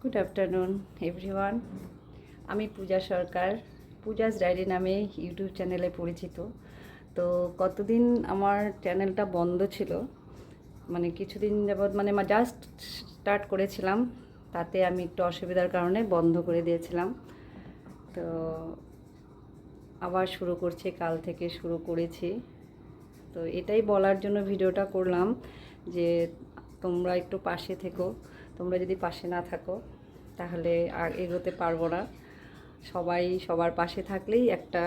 Good afternoon everyone. আমি পূজা সরকার, Puja's diary নামে YouTube চ্যানেলে পরিচিত। তো কতদিন আমার চ্যানেলটা বন্ধ ছিল, মানে কিছুদিন যাবৎ মানে জাস্ট স্টার্ট করেছিলাম, তাতে আমি একটু অসুবিধার কারণে বন্ধ করে দিয়েছিলাম। তো আবার শুরু করছি, কাল থেকে শুরু করেছি। তো এটাই বলার জন্য ভিডিওটা করলাম যে তোমরা একটু পাশে থেকো। তোমরা যদি পাশে না থাকো তাহলে আর এগোতে পারবো না। সবাই সবার পাশে থাকলেই একটা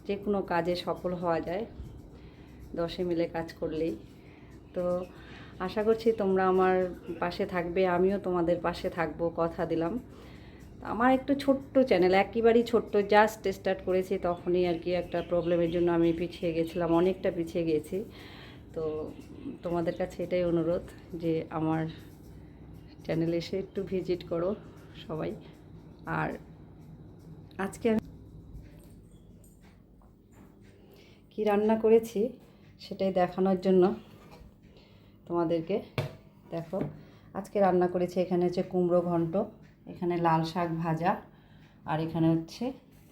যে কোনো কাজে সফল হওয়া যায়, 10 মিলে কাজ করলেই। তো আশা করছি তোমরা আমার পাশে থাকবে, আমিও তোমাদের পাশে থাকবো, কথা দিলাম। আমার একটু ছোট্ট চ্যানেল, একেবারেই ছোট্ট, জাস্ট স্টার্ট করেছি, তখনই আর কি একটা প্রবলেমের জন্য আমি পিছিয়ে গেছিলাম, অনেকটা পিছিয়ে গেছি। তো তোমাদের কাছে এটাই অনুরোধ যে আমার চ্যানেলে এসে একটু ভিজিট করো সবাই। আর আজকে আমি কী রান্না করেছি সেটাই দেখানোর জন্য তোমাদেরকে দেখো। আজকে রান্না করেছি, এখানে হচ্ছে কুমড়ো ঘন্ট, এখানে লাল শাক ভাজা, আর এখানে হচ্ছে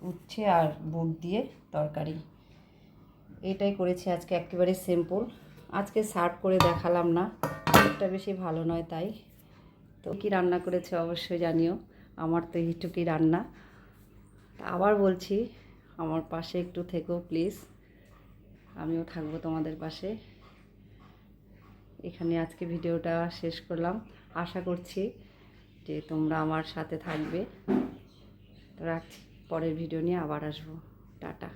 উচ্ছে আর বুট দিয়ে তরকারি। এটাই করেছি আজকে, একেবারে সিম্পল। আজকে সার্ভ করে দেখালাম না, একটা বেশি ভালো নয় তাই। তো কী রান্না করেছে অবশ্যই জানিও। আমার তো এইটুকুই রান্না। আবার বলছি, আমার পাশে একটু থেকো প্লিজ, আমিও থাকবো তোমাদের পাশে। এখানে আজকে ভিডিওটা শেষ করলাম, আশা করছি যে তোমরা আমার সাথে থাকবে। তো রাখছি, পরের ভিডিও নিয়ে আবার আসবো। টাটা।